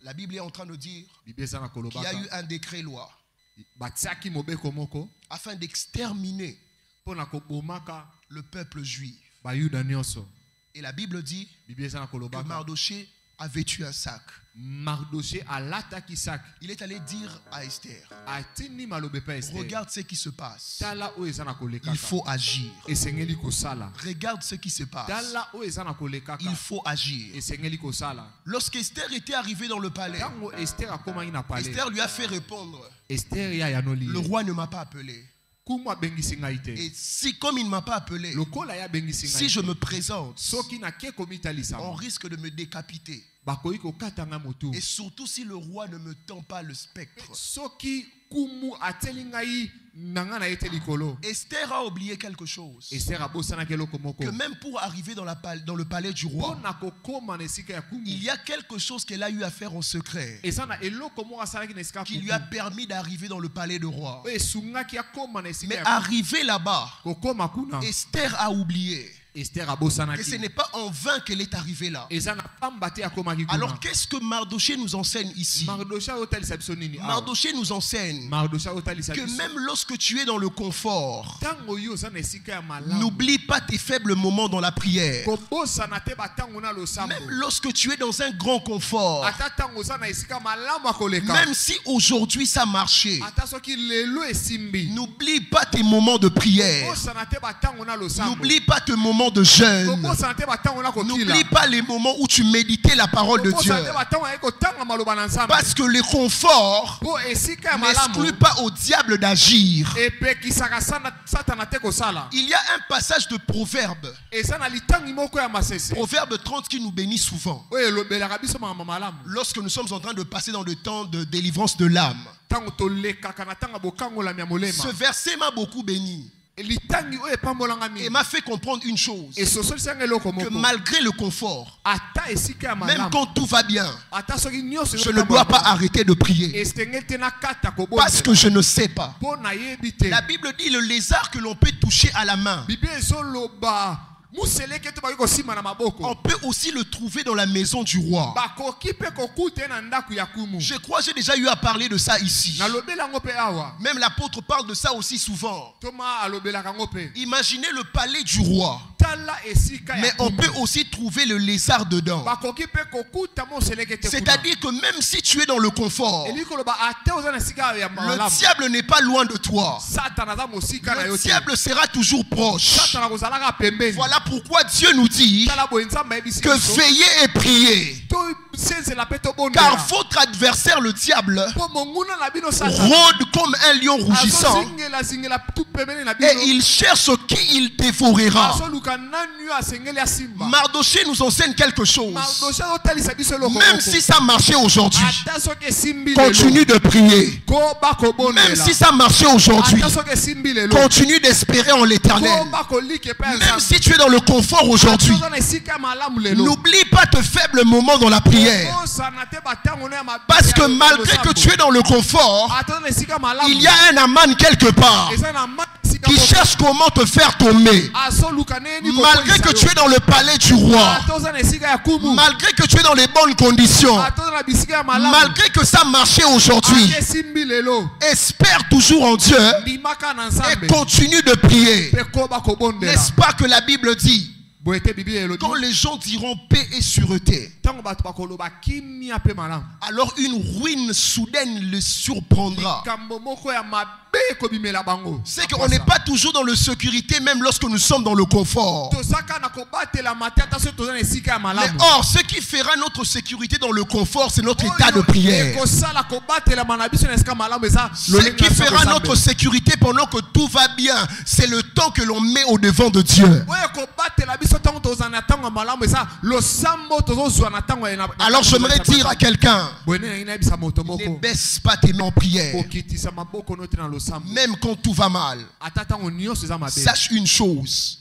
la Bible est en train de dire qu'il y a eu un décret loi afin d'exterminer le peuple juif. Et la Bible dit que Mardoché a vêtu un sac. Il est allé dire à Esther, regarde ce qui se passe. Il faut agir. Regarde ce qui se passe. Il faut agir. Lorsqu'Esther était arrivée dans le palais, Esther lui a fait répondre, le roi ne m'a pas appelé. Et si comme il ne m'a pas appelé, si je me présente, on risque de me décapiter. Et surtout si le roi ne me tend pas le spectre. Esther a oublié quelque chose. Que même pour arriver dans le palais du roi, il y a quelque chose qu'elle a eu à faire en secret, qui lui a permis d'arriver dans le palais du roi. Mais arrivé là-bas, Esther a oublié que ce n'est pas en vain qu'elle est arrivée là. Alors qu'est-ce que Mardoché nous enseigne ici? Mardoché nous enseigne que même lorsque tu es dans le confort, n'oublie pas tes faibles moments dans la prière. Même lorsque tu es dans un grand confort, même si aujourd'hui ça marchait, n'oublie pas tes moments de prière. N'oublie pas tes moments de jeûne. N'oublie pas les moments où tu méditais la parole de Dieu. Parce que le confort n'exclut pas au diable d'agir. Il y a un passage de Proverbe, Proverbe 30, qui nous bénit souvent lorsque nous sommes en train de passer dans le temps de délivrance de l'âme. Ce verset m'a beaucoup béni et m'a fait comprendre une chose, que malgré le confort, même quand tout va bien, je ne dois pas arrêter de prier, parce que je ne sais pas. La Bible dit le lézard que l'on peut toucher à la main, On peut aussi le trouver dans la maison du roi. Je crois que j'ai déjà eu à parler de ça ici. Même l'apôtre parle de ça aussi souvent. Imaginez le palais du roi. Mais on peut aussi trouver le lézard dedans. C'est-à-dire que même si tu es dans le confort, le diable n'est pas loin de toi. Le diable sera toujours proche. Voilà pourquoi Dieu nous dit que veillez et priez. Car votre adversaire, le diable, rôde comme un lion rougissant et il cherche qui il dévorera. Mardoché nous enseigne quelque chose. Même si ça marchait aujourd'hui, continue de prier. Même si ça marchait aujourd'hui, continue d'espérer en l'éternel. Même si tu es dans le confort aujourd'hui, n'oublie pas tes faibles moments dans la prière. Parce que malgré que tu es dans le confort, il y a un Aman quelque part qui cherche comment te faire tomber. Malgré que tu es dans le palais du roi, malgré que tu es dans les bonnes conditions, malgré que ça marchait aujourd'hui, espère toujours en Dieu et continue de prier. N'est-ce pas que la Bible dit, quand les gens diront paix et sûreté, alors une ruine soudaine le surprendra. C'est qu'on n'est pas toujours dans la sécurité même lorsque nous sommes dans le confort. Mais or, ce qui fera notre sécurité dans le confort, c'est notre état de prière. Ce qui fera notre sécurité pendant que tout va bien, c'est le temps que l'on met au devant de Dieu. Alors j'aimerais dire à quelqu'un, ne baisse pas tes mains en prière. Même quand tout va mal, sache une chose,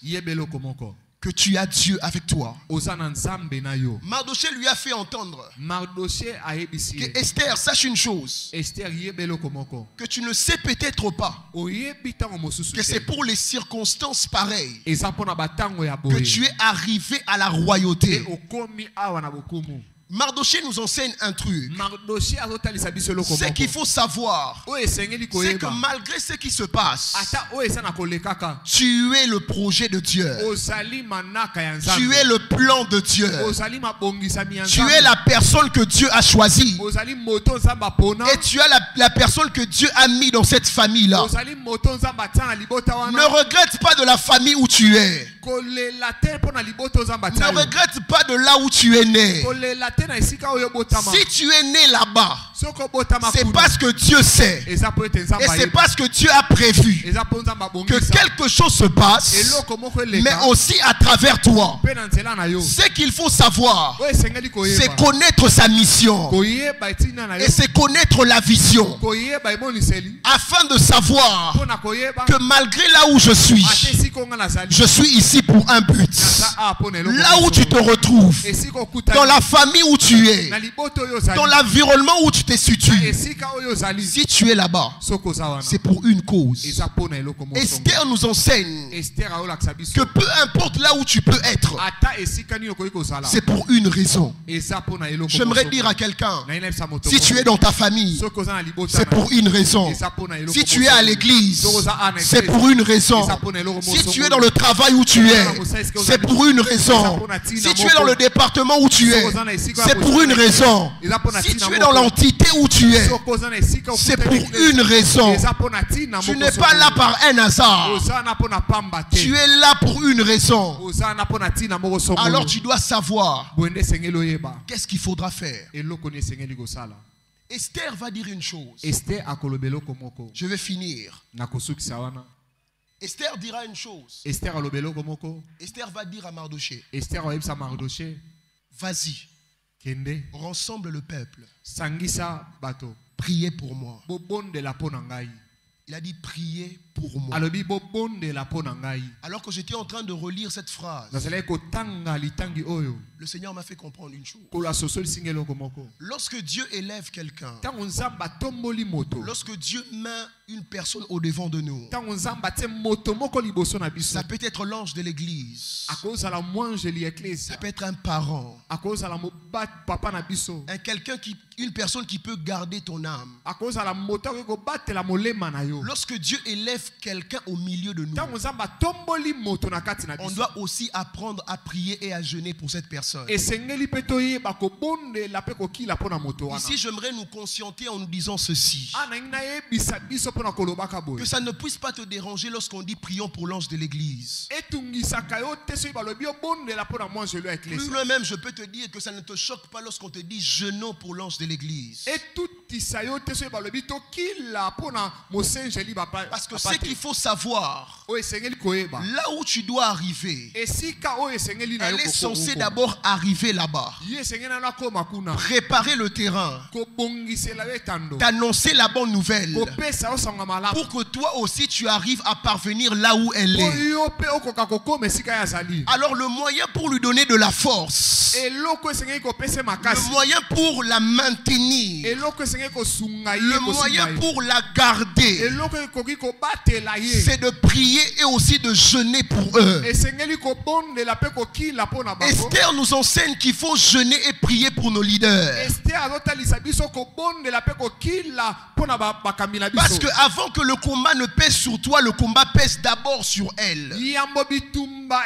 que tu as Dieu avec toi. Mardoché lui a fait entendre que Esther, sache une chose, que tu ne sais peut-être pas que c'est pour les circonstances pareilles que tu es arrivé à la royauté. Mardoché nous enseigne un truc. Ce qu'il faut savoir, c'est que malgré ce qui se passe, tu es le projet de Dieu. Tu es le plan de Dieu. Tu es la personne que Dieu a choisie. Et tu es la personne que Dieu a mis dans cette famille-là. Ne regrette pas de la famille où tu es. Ne regrette pas de là où tu es né. Si tu es né là-bas, c'est parce que Dieu sait. Et c'est parce que Dieu a prévu que quelque chose se passe, mais aussi à travers toi. Ce qu'il faut savoir, c'est connaître sa mission. Et c'est connaître la vision. Afin de savoir que malgré là où je suis ici pour un but. Là où tu te retrouves, dans la famille où tu es, dans l'environnement où tu te situes, si tu es là-bas, c'est pour une cause. Esther nous enseigne que peu importe là où tu peux être, c'est pour une raison. J'aimerais dire à quelqu'un, si tu es dans ta famille, c'est pour une raison. Si tu es à l'église, c'est pour une raison. Si tu es dans le travail où tu es, c'est pour une raison. Si tu es dans le département où tu es, c'est pour une raison. Si tu es dans l'entité où tu es, c'est pour une raison. Tu n'es pas là par un hasard. Tu es là pour une raison. Alors tu dois savoir qu'est-ce qu'il faudra faire. Esther va dire une chose. Je vais finir. Esther dira une chose. Esther va dire à Mardoché, vas-y, rassemble le peuple. Priez pour moi. Il a dit priez pour moi. alobi bobondela mpo na ngai. Alors que j'étais en train de relire cette phrase, nazalaki kotanga litangi oyo le Seigneur m'a fait comprendre une chose. kolo asosolisinga eloko moko. Lorsque Dieu élève quelqu'un, ntango nzambe atomboli moto, lorsque Dieu met une personne au devant de nous, ntango nzambe atie moto moko liboso na biso, ça peut être l'ange de l'église, akozala mwanjeli ya eklesi, ça peut être un parent, akozala papa na biso, une personne qui peut garder ton âme. akozala moto akoki kobatela molema na yo. Lorsque Dieu élève quelqu'un au milieu de nous, ntango nzambe atomboli moto na kati na on biso, doit aussi apprendre à prier et à jeûner pour cette personne. esengeli mpe toyeba kobondela mpe kokila mpo na moto wana. Ici, j'aimerais nous conscienter en nous disant ceci, nangi nayebisa biso mpo na kolobaka boye, que ça ne puisse pas te déranger lorsqu'on dit prions pour l'ange de l'église. etungisaka yo te soki balobi obondela mpo na mwanjelo ya Plus eklesi. loin même, je peux te dire que ça ne te choque pas lorsqu'on te dit jeûnons pour l'ange de l'église. etutisa yo te soki balobi tokila mpo na mosenjeli Parce que ce qu'il faut savoir, oyo esengeli koyeba, là où tu dois arriver, esika oyo esengeli na yo elle est censée kokoma. d'abord arriver là-bas, ye esengeli nano akoma kuna préparer le terrain, kobongisela yo etando, t'annoncer la bonne nouvelle, kopesa yo sango malamu, pour que toi aussi tu arrives à parvenir là où elle po est. yo mpe okoka kokoma esika ye azali. Alors le moyen pour lui donner de la force, eloko esengeli kopesa le makasi, moyen pour la maintenir, eloko esengeli kosunga ye, le moyen pour la garder, eloko ekoki kobatela ye, c'est de prier et aussi de jeûner pour eux. esengeli kobondela mpe kokila mpo na bango. Esther nous enseigne qu'il faut jeûner et prier pour nos leaders. Esther azotalisa biso kobondela mpe kokila mpo na bakambi na biso. Parce que avant que le combat ne pèse sur toi, le combat pèse d'abord sur elle. yambo bitumba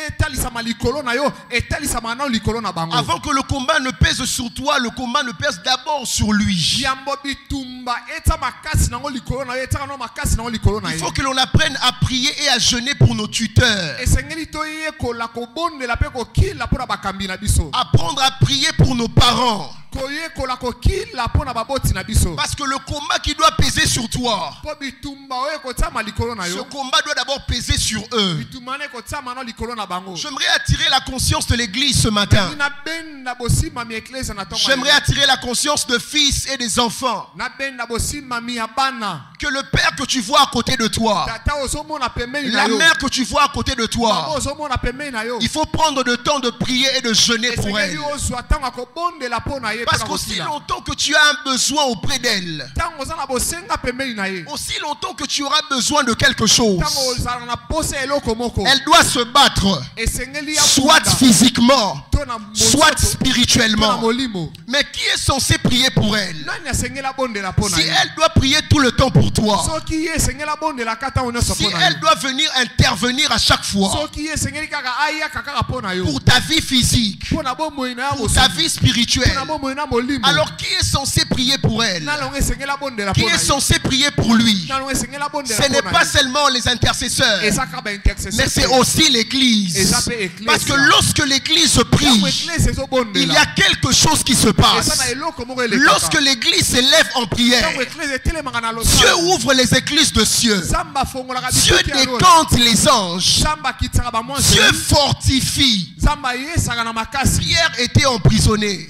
etalisama likolo na yo, etalisama na likolo na bango. Avant que le combat ne pèse sur toi, le combat ne pèse d'abord sur lui. yambo bitumba eta makasi nango likolo na yo, etaka no makasi nango likolo na Il yo. faut que l'on apprenne à prier et à jeûner pour nos tuteurs. esengeli toyekola kobondela mpe kokila mpo na bakambi na biso. Apprendre à prier pour nos parents. koyekola kokila mpo na baboti na biso. Parce que le combat qui doit peser sur toi, po bitumba oyo ekotama likolo na ce yo, combat doit d'abord peser sur eux. bitumba na ekotama na likolo na bango. J'aimerais attirer la conscience de l'église ce matin. na benda bosimami eklesa na tongo. J'aimerais attirer la conscience de fils et des enfants. na benda bosimami ya bana. Que le père que tu vois à côté de toi, tata ozomona pembeni na la yo, mère que tu vois à côté de mama toi, ozomona pembeni na yo, il faut prendre le temps de prier et de jeûner pour esengeli elle. ozwa ntango akobondela mpo na ye. Parce qu'aussi longtemps que tu as un besoin auprès d'elle, ntango oza na bosenga pembeni na ye, aussi longtemps que tu auras besoin de quelque chose, ntango ozala na posa eloko moko, elle doit se battre, esengeli ya soit bunda, physiquement, to na soit mozoto, to na spirituellement. molimo. Mais qui est censé prier pour elle? nani asengeli abondela mpo na Si ye? elle doit prier tout le temps pour toi, soki ye esengeli abondela kata o nyonso si mpo na elle yo, doit venir intervenir à chaque fois soki ye esengeli kaka ayaka kaka mpo na yo, pour ta vie physique, mpo na bomoi na ya pour ta bosusu, vie mpo spirituelle, na bomoi na molimo, alors qui est censé prier pour elle? nalongo esengeli abondela Qui mpo na est ye, censé prier pour lui? nalongo esengeli abondela Ce n'est mpo pas na ye. seulement les intercesseurs, eza kaka baintercesseur, mais c'est aussi l'église. eza mpe eklesa. Parce que lorsque l'église prie, Ntango eklesa il y ezobondela, a quelque chose qui se eza passe. na eloko moko elekaka. Lorsque l'église s'élève en prière, Ntango eklesa etelemaka na Dieu losambo, ouvre les églises de cieux. nzambe afongolaka Dieu bituki ya lola, décante les anges. nzambe akitisaka bamwanzi, Dieu fortifie. nzambe ayesaka na makasi. Pierre était emprisonné.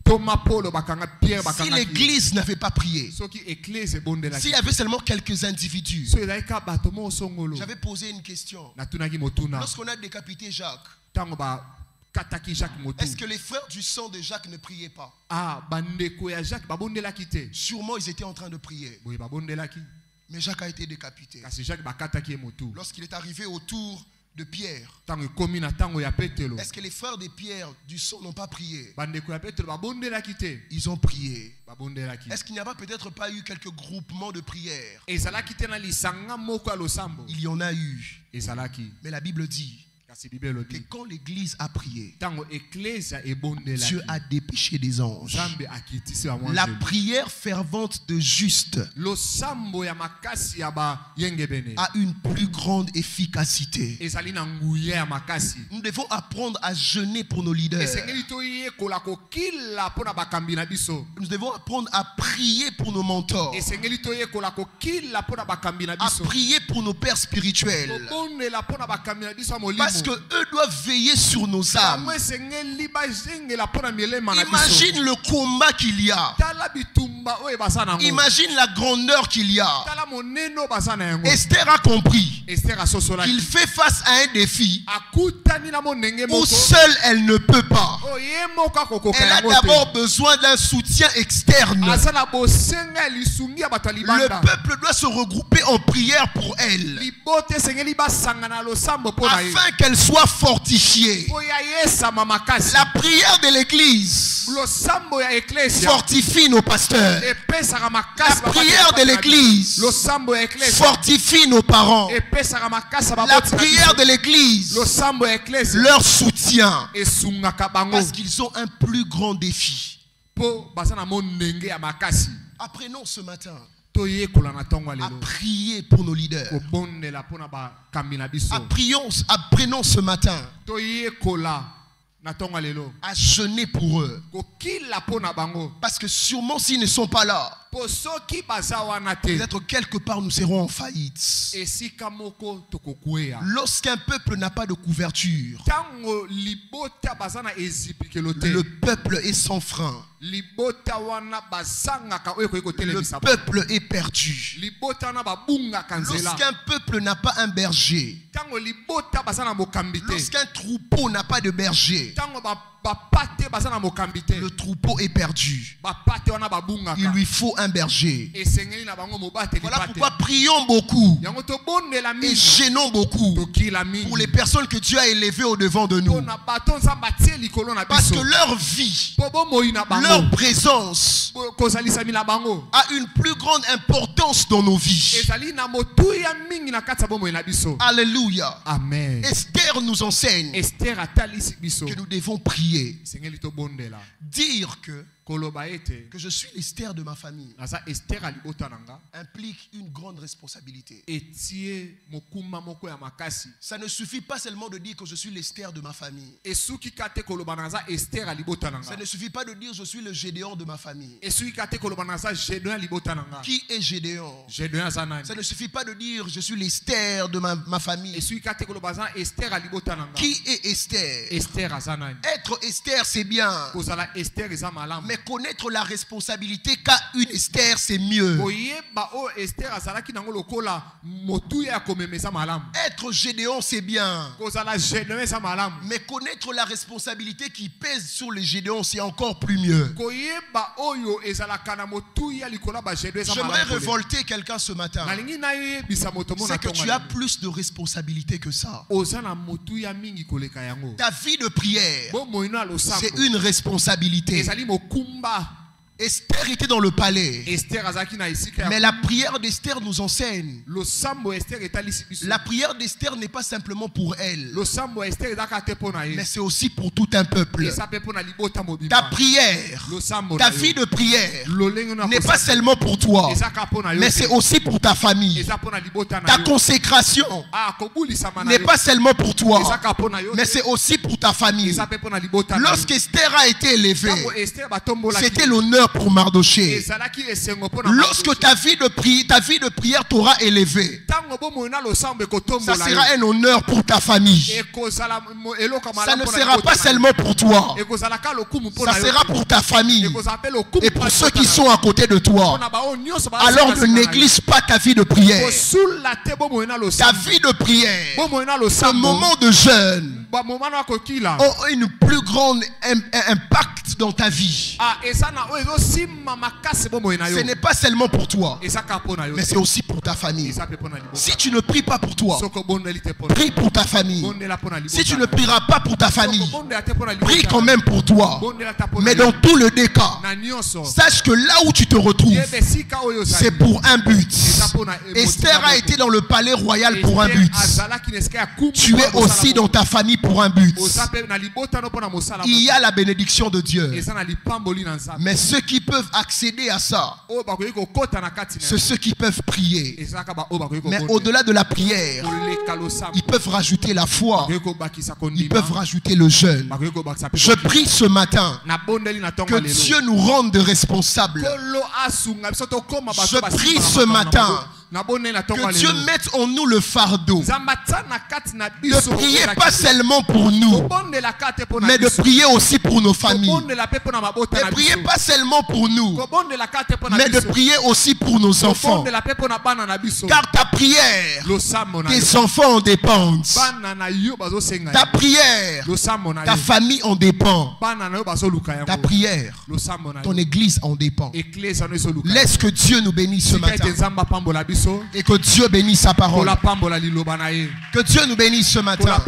Toma Polo bakanga Pierre Si bakanga l'église n'avait pas prié, soki eklesa ebondelaki, s'il y avait seulement quelques individus, so ezalaki kaka bato moko songolo. j'avais posé une question. Natunaki motuna Lorsqu'on a décapité Jacques, ntango bakataki Jacques motu, est-ce que les frères du sang de Jacques ne priaient pas? bandeko ya Jacques babondelaki te? Sûrement ils étaient en train de prier. boye babondelaki, Mais Jacques a été décapité. kasi Jacques bakataki ye motu. Lorsqu'il est arrivé au tour de Pierre, Ntango ekomi na ntango ya Petelo, est-ce que les frères de Pierre du sang n'ont pas prié? bandeko ya Petelo babondelaki te? Ils ont prié. Babondelaki. Est-ce qu'il n'y a pas peut-être pas eu quelques groupements de prière? ezalaki te na lisanga moko ya losambo? Il y en a eu. Ezalaki, Mais la Bible dit kasi Bible que elobi quand l'église a prié, ntango eklesa ebondelaki, Dieu a dépêché des anges. nzambe akitisi La bamwanzeli. prière fervente de juste losambo ya makasi ya bayengebene a une plus grande efficacité. ezali na nguya ya makasi. Nous devons apprendre à jeûner pour nos leaders. esengeli toyekola kokila mpo na bakambi na biso. Nous devons apprendre à prier pour nos mentors, esengeli toyekola kokila mpo na bakambi na à biso, prier pour nos pères spirituels. kobondela mpo na bakambi na biso ya molimo. Pas Parce que eux doivent veiller sur nos âmes. Imagine le combat qu'il y a. Imagine la grandeur qu'il y a. Esther a compris qu'il fait face à un défi où seule elle ne peut pas. Elle a d'abord besoin d'un soutien externe. Le peuple doit se regrouper en prière pour elle, afin qu'elle soit fortifiée. La prière de l'église fortifie nos pasteurs. La prière de l'église fortifie nos parents. La prière de l'église leur soutient, parce qu'ils ont un plus grand défi. Apprenons ce matin à prier pour nos leaders. Apprenons ce matin à jeûner pour eux. Parce que sûrement s'ils ne sont pas là, peut-être quelque part nous serons en faillite. Lorsqu'un peuple n'a pas de couverture, le peuple est sans frein. Le peuple est perdu. Lorsqu'un peuple n'a pas un berger, lorsqu'un troupeau n'a pas de berger, le troupeau est perdu. Il lui faut un berger. Voilà pourquoi prions beaucoup et gênons beaucoup pour les personnes que Dieu a élevées au devant de nous. Parce que leur vie, leur présence a une plus grande importance dans nos vies. Alléluia. Amen. Esther nous enseigne que nous devons prier. Dire que je suis l'Esther de ma famille implique une grande responsabilité. Ça ne suffit pas seulement de dire que je suis l'Esther de ma famille. Ça ne suffit pas de dire je suis le Gédéon de ma famille. Qui est Gédéon? Ça ne suffit pas de dire je suis l'Esther de ma famille. Qui est Esther? Être Esther, c'est bien. Mais connaître la responsabilité qu'a une Esther, c'est mieux. Être Gédéon, c'est bien. Mais connaître la responsabilité qui pèse sur les Gédéons, c'est encore plus mieux. J'aimerais révolter quelqu'un ce matin. C'est que tu as plus de responsabilité que ça. Ta vie de prière, c'est une responsabilité. Esther était dans le palais. Mais la prière d'Esther nous enseigne. La prière d'Esther n'est pas simplement pour elle, mais c'est aussi pour tout un peuple. Ta prière, ta vie de prière n'est pas seulement pour toi, mais c'est aussi pour ta famille. Ta consécration n'est pas seulement pour toi, mais c'est aussi pour ta famille. Lorsqu'Esther a été élevée, c'était l'honneur pour Mardoché. Lorsque ta vie de prière t'aura élevé, ça sera un honneur pour ta famille. Ça ne sera pas seulement pour toi, ça sera pour ta famille et pour ceux qui sont à côté de toi. Alors ne néglige pas ta vie de prière. Ta vie de prière, ce moment de jeûne, a une plus grande impact dans ta vie. Ce n'est pas seulement pour toi, mais c'est aussi pour ta famille. Si tu ne pries pas pour toi, prie pour ta famille. Si tu ne prieras pas pour ta famille, prie quand même pour toi. Mais dans tous les deux cas, sache que là où tu te retrouves, c'est pour un but. Esther a été dans le palais royal pour un but. Tu es aussi dans ta famille pour un but. Il y a la bénédiction de Dieu. Mais ceux qui peuvent accéder à ça, c'est ceux qui peuvent prier. Mais au-delà de la prière, ils peuvent rajouter la foi, ils peuvent rajouter le jeûne. Je prie ce matin que Dieu nous rende responsables. Je prie ce matin Que Dieu mette en nous le fardeau de prier pas seulement pour nous, mais de prier aussi pour nos familles. De prier pas seulement pour nous, mais de prier aussi pour nos enfants. Car ta prière, tes enfants en dépendent. Ta prière, ta famille en dépend. Ta prière, ton église en dépend. Laisse que Dieu nous bénisse ce matin. Et que Dieu bénisse sa parole. Que Dieu nous bénisse ce matin.